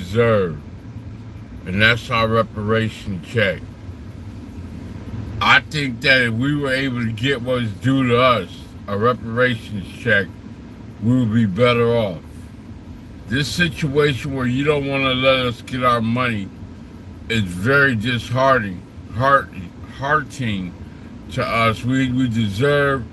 deserve. And that's our reparation check. I think that if we were able to get what's due to us, a reparations check, we would be better off. This situation where you don't want to let us get our money is very disheartening, heartening to us. We deserve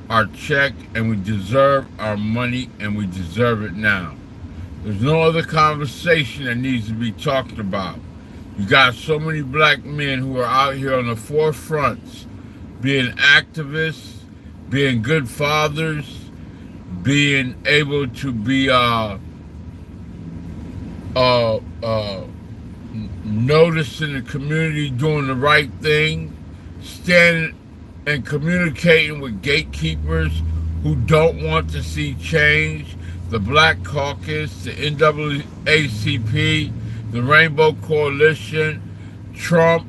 our check, and we deserve our money, and we deserve it now. There's no other conversation that needs to be talked about. You got so many black men who are out here on the forefronts, being activists, being good fathers, being able to be noticed in the community, doing the right thing, standing and communicating with gatekeepers who don't want to see change, the Black Caucus, the NAACP, the Rainbow Coalition, Trump,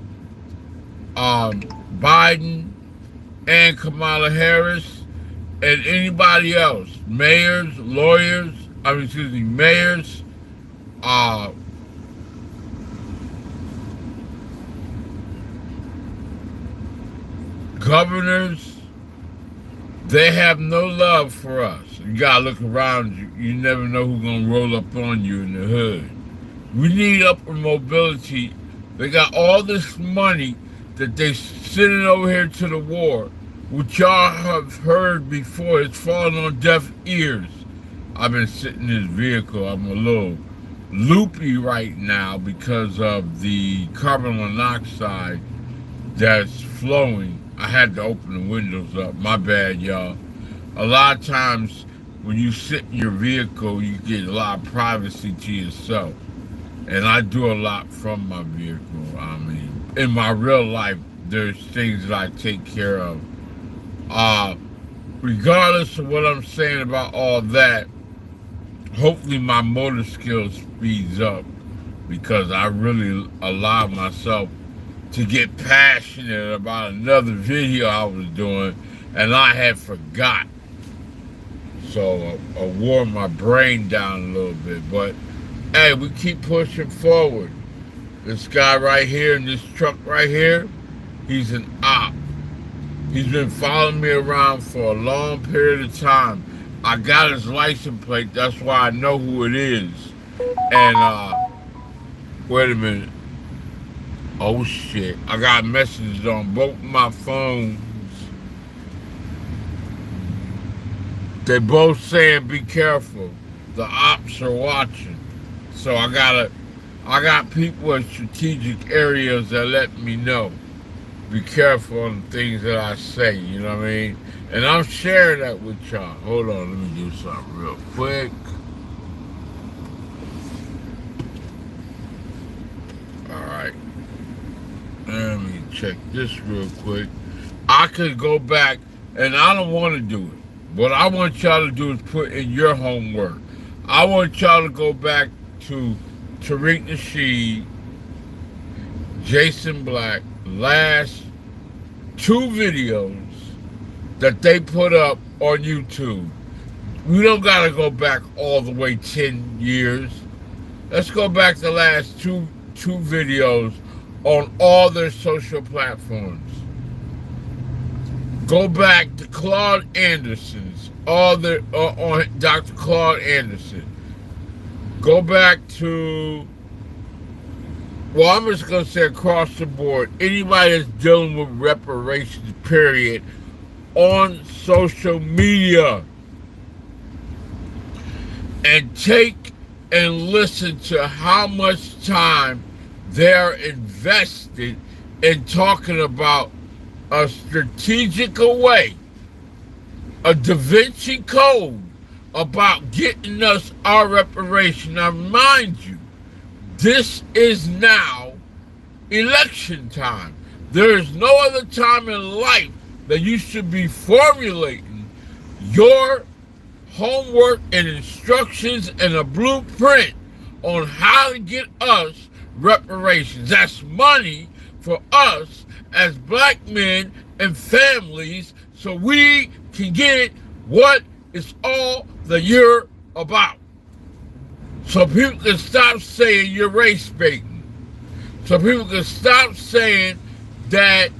Biden, and Kamala Harris, and anybody else, mayors, lawyers, mayors, governors. They have no love for us. You gotta look around you. You never know who's gonna roll up on you in the hood. We need upward mobility. They got all this money that they sending over here to the war, which y'all have heard before. It's falling on deaf ears. I've been sitting in this vehicle. I'm a little loopy right now because of the carbon monoxide that's flowing. I had to open the windows up. My bad, y'all. A lot of times when you sit in your vehicle, you get a lot of privacy to yourself. And I do a lot from my vehicle. I mean, in my real life, there's things that I take care of. Regardless of what I'm saying about all that, hopefully my motor skills speeds up, because I really allowed myself to get passionate about another video I was doing, and I had forgot. So I wore my brain down a little bit. But hey, we keep pushing forward. This guy right here in this truck right here, he's an op. He's been following me around for a long period of time. I got his license plate, that's why I know who it is. And wait a minute. Oh shit, I got messages on both my phones. They both saying be careful. The ops are watching. So I got people in strategic areas that let me know. Be careful on the things that I say, you know what I mean? And I'm sharing that with y'all. Hold on, let me do something real quick. Alright. Let me check this real quick. I could go back, and I don't want to do it. What I want y'all to do is put in your homework. I want y'all to go back to Tariq Nasheed, Jason Black, last 2 videos that they put up on YouTube. We don't gotta go back all the way 10 years. Let's go back to the last two videos on all their social platforms. Go back to Claude Anderson's, on Dr. Claude Anderson. Go back to, well, I'm just going to say across the board, anybody that's dealing with reparations, period, on social media. And take and listen to how much time they're invested in talking about a strategic way, a Da Vinci Code about getting us our reparation. Now, mind you, this is now election time. There is no other time in life that you should be formulating your homework and instructions and a blueprint on how to get us reparations. That's money for us as black men and families, so we can get what it's all the year about. So people can stop saying you're race baiting. So people can stop saying that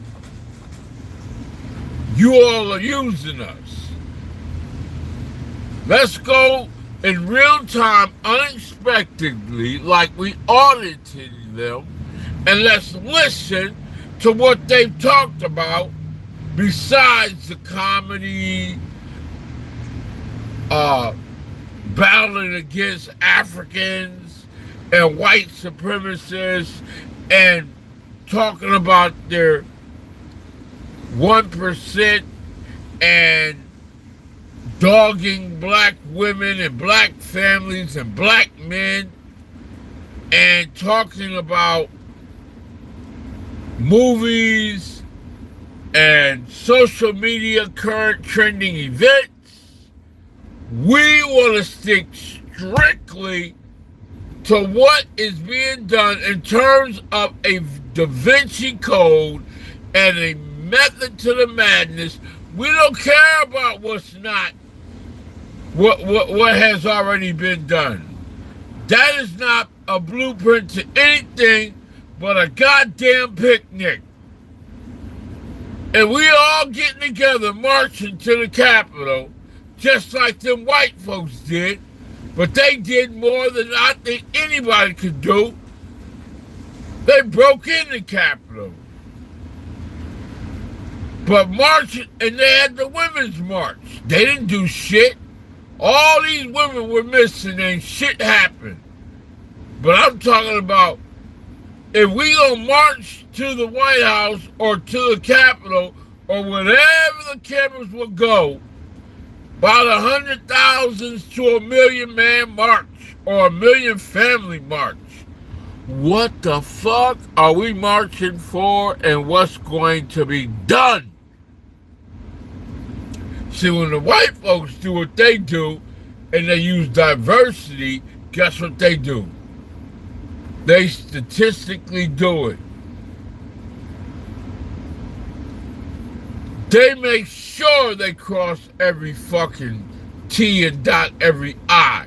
you all are using us. Let's go in real time, unexpectedly, like we audited them, and let's listen to what they've talked about besides the comedy, battling against Africans and white supremacists and talking about their 1% and dogging black women and black families and black men and talking about movies and social media current trending events. We want to stick strictly to what is being done in terms of a Da Vinci Code and a method to the madness. We don't care about what's not, what has already been done. That is not a blueprint to anything but a goddamn picnic. And we all getting together, marching to the Capitol, just like them white folks did, but they did more than I think anybody could do. They broke in the Capitol. But marching, and they had the Women's March. They didn't do shit. All these women were missing and shit happened. But I'm talking about, if we gonna march to the White House or to the Capitol or wherever the cameras will go, about 100,000 to 1 million man march or 1 million family march. What the fuck are we marching for, and what's going to be done? See, when the white folks do what they do and they use diversity, guess what they do? They statistically do it. They make sure they cross every fucking T and dot every I.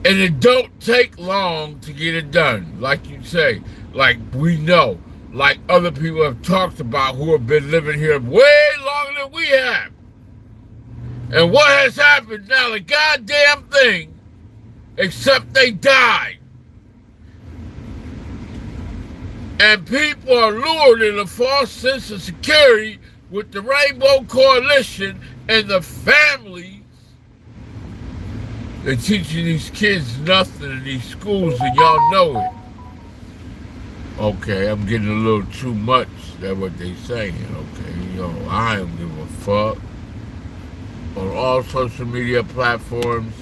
And it don't take long to get it done, like you say, like we know, like other people have talked about who have been living here way longer than we have. And what has happened now, the goddamn thing, except they died. And people are lured in a false sense of security with the Rainbow Coalition and the families. They're teaching these kids nothing in these schools, and y'all know it. Okay, I'm getting a little too much. That's what they saying, okay? I don't give a fuck. On all social media platforms,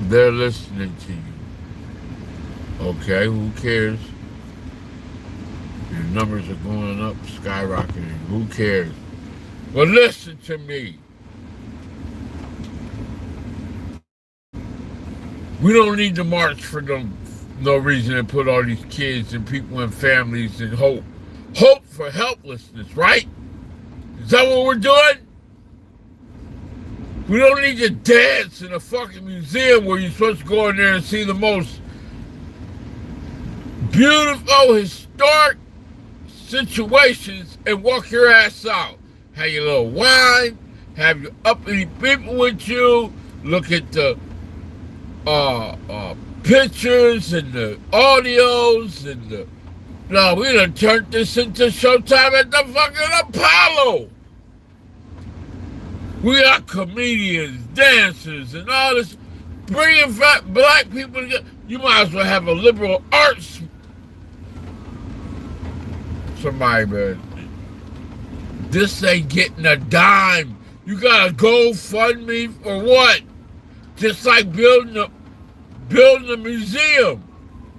they're listening to you. Okay, who cares? Your numbers are going up, skyrocketing. Who cares? Well, listen to me. We don't need to march for no reason and put all these kids and people and families in hope. Hope for helplessness, right? Is that what we're doing? We don't need to dance in a fucking museum where you're supposed to go in there and see the most beautiful, historic situations and walk your ass out. Have your little wine, have your uppity people with you, look at the pictures and the audios and the... No, we done turned this into Showtime at the fucking Apollo. We got comedians, dancers, and all this. Bringing black people together. You might as well have a liberal arts... Somebody, man. This ain't getting a dime. You got a GoFundMe for what? Just like building a museum.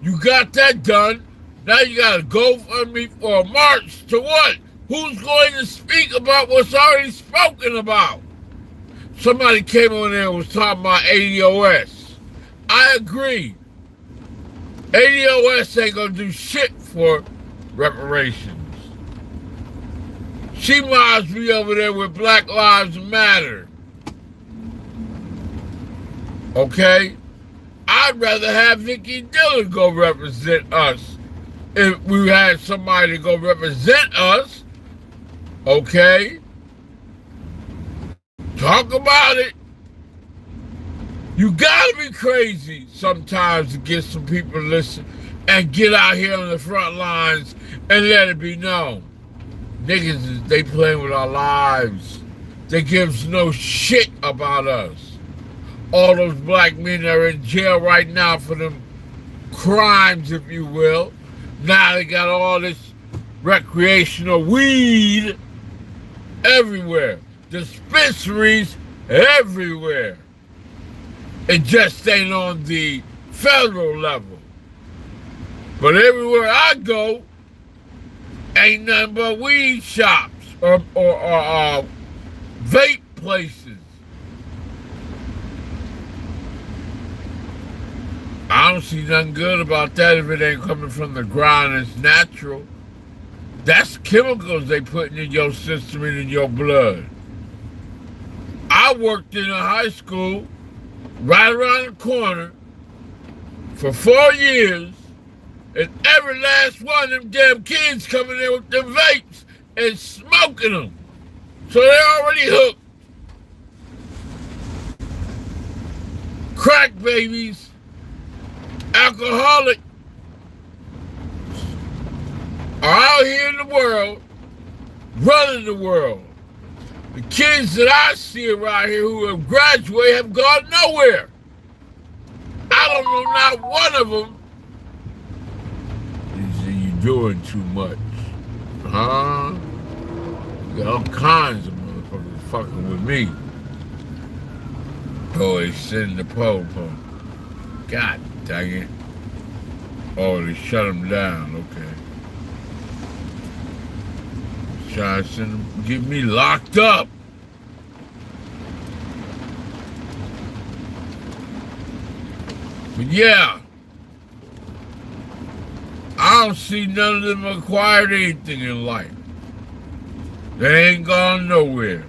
You got that done. Now you got to GoFundMe for a march to what? Who's going to speak about what's already spoken about? Somebody came on there and was talking about ADOS. I agree. ADOS ain't going to do shit for reparations. She might be over there with Black Lives Matter. Okay? I'd rather have Nikki Dillon go represent us. If we had somebody to go represent us, okay? Talk about it. You gotta be crazy sometimes to get some people to listen and get out here on the front lines and let it be known. Niggas, they playing with our lives. They gives no shit about us. All those black men that are in jail right now for them crimes, if you will. Now they got all this recreational weed everywhere. Dispensaries everywhere. It just ain't on the federal level. But everywhere I go, ain't nothing but weed shops or vape places. I don't see nothing good about that if it ain't coming from the ground. It's natural. That's chemicals they putting in your system and in your blood. I worked in a high school right around the corner for 4 years, and every last one of them damn kids coming in with them vapes and smoking them. So they're already hooked. Crack babies, alcoholic, are out here in the world, running the world. The kids that I see around here who have graduated have gone nowhere. I don't know not one of them. He said, you doing too much. Huh? You got all kinds of motherfuckers fucking with me. Oh, they send the po-po. God dang it. Oh, they shut him down. Okay. Trying to send them, get me locked up. But yeah, I don't see none of them acquired anything in life. They ain't gone nowhere.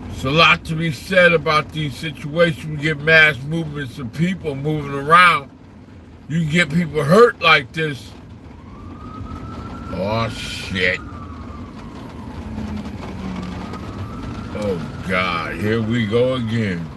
It's a lot to be said about these situations. We get mass movements of people moving around. You get people hurt like this. Oh, shit. Oh, God. Here we go again.